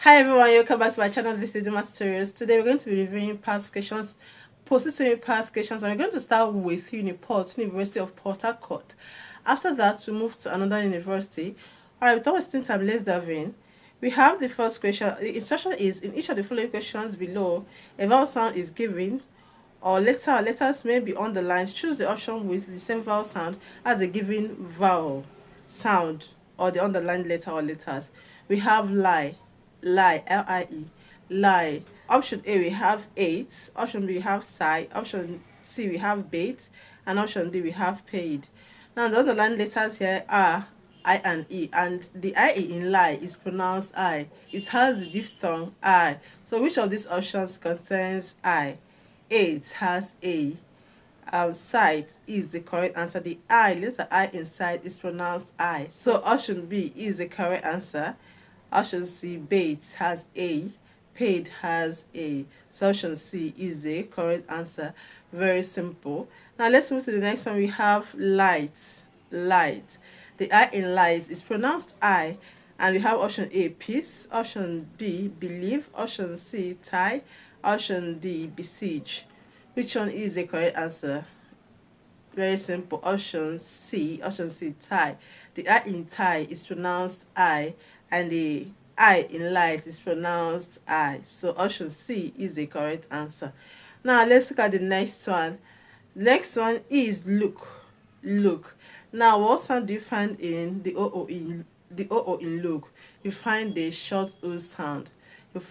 Hi everyone, welcome back to my channel. This is Dimma tutorials. Today we're going to be reviewing past questions, post-UTME past questions, and we're going to start with UNIPORT, University of Port Harcourt. After that, we move to another university. Alright, without wasting time, let's dive in. We have the first question. The instruction is, in each of the following questions below, a vowel sound is given or letters may be underlined. Choose the option with the same vowel sound as the given vowel sound or the underlined letter or letters. We have lie, L-I-E, lie. Option A, we have 8. Option B, we have sigh. Option C, we have bait. And option D, we have paid. Now, the underlined letters here are I and E, and the IE in lie is pronounced I. It has the diphthong I. So, which of these options contains I? A, it has A. Sight is the correct answer. The I, letter I inside, is pronounced I. So, option B is the correct answer. Option C, bait has A, paid has A. So option C is the correct answer. Very simple. Now let's move to the next one. We have light. The I in light is pronounced I, and we have option A, peace. Option B, believe. Option C, tie. Option D, besiege. Which one is the correct answer? Very simple. Option C, tie. The I in tie is pronounced I, and the I in light is pronounced I. So option C is the correct answer. Now let's look at the next one. Next one is look. Now what sound do you find in the OO in look? You find the short O sound. We are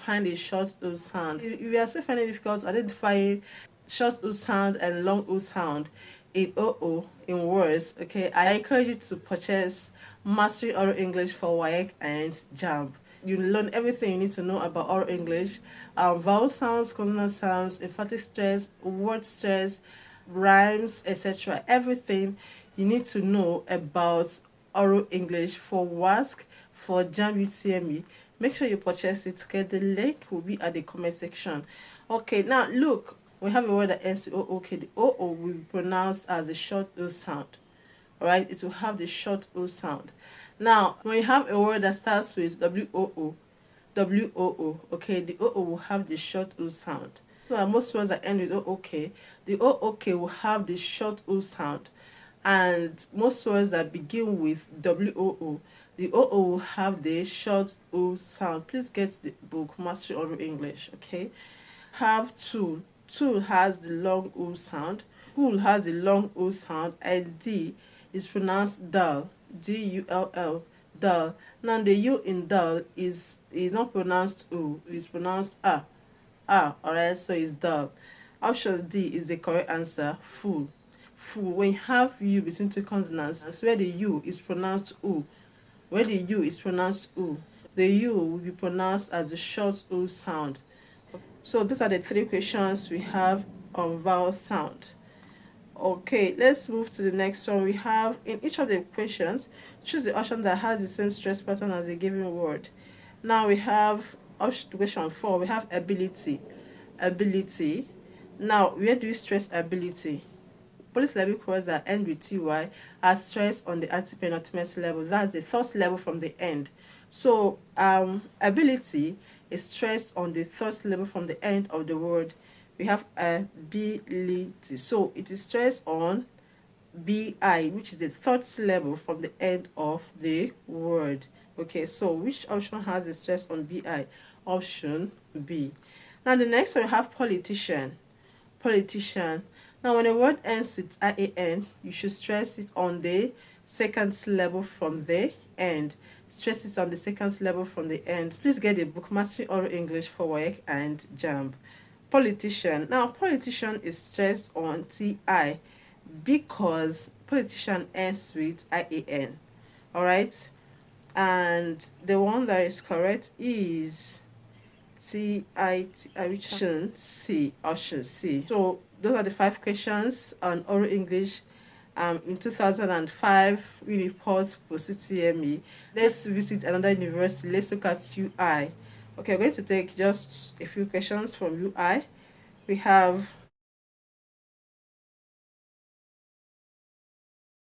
still finding it difficult identifying short O sound and long O sound in OO in words. Okay, I encourage you to purchase Mastering Oral English for WAEC and JAMB. You learn everything you need to know about oral English, vowel sounds, consonant sounds, emphatic stress, word stress, rhymes, etc. Everything you need to know about oral English for WASC, for JAMB UTME. Make sure you purchase it. Okay, the link will be at the comment section. Okay, now look, we have a word that ends with O. Okay, the OO will be pronounced as a short O sound. Alright, it will have the short O sound. Now, when you have a word that starts with WOO, okay, the OO will have the short O sound. So most words that end with OOK, the OOK will have the short O sound. And most words that begin with WOO, the OO will have the short O sound. Please get the book, Mastery Oral English, okay? Have tool. Tool has the long O sound. Pool has the long O sound. And D is pronounced dull. D-U-L-L, dull. Now the U in dull is not pronounced U, it's pronounced A. Alright, so it's dull. Option D is the correct answer, full. When you have U between two consonants, that's where the U is pronounced U. Where the U is pronounced U, the U will be pronounced as the short U sound. So those are the three questions we have on vowel sound. Okay, let's move to the next one. We have, in each of the questions, choose the option that has the same stress pattern as a given word. Now we have question 4. We have ability. Now, where do you stress ability? Polysyllabic words that end with TY are stressed on the antepenultimate level. That's the third level from the end. So, ability is stressed on the third level from the end of the word. We have ability. So it is stressed on BI, which is the third level from the end of the word. Okay, so which option has the stress on BI? Option B. Now the next one, we have politician. Now when a word ends with IAN, you should stress it on the second level from the end. Stress it on the second level from the end. Please get the book Mastering Oral English for WAEC and JAMB. Politician. Now, politician is stressed on TI because politician ends with IAN. Alright? And the one that is correct is option C. So, those are the 5 questions on oral English in 2005 UNIPORT Post-UTME. Let's visit another university. Let's look at UI. Okay, we're going to take just a few questions from UI. We have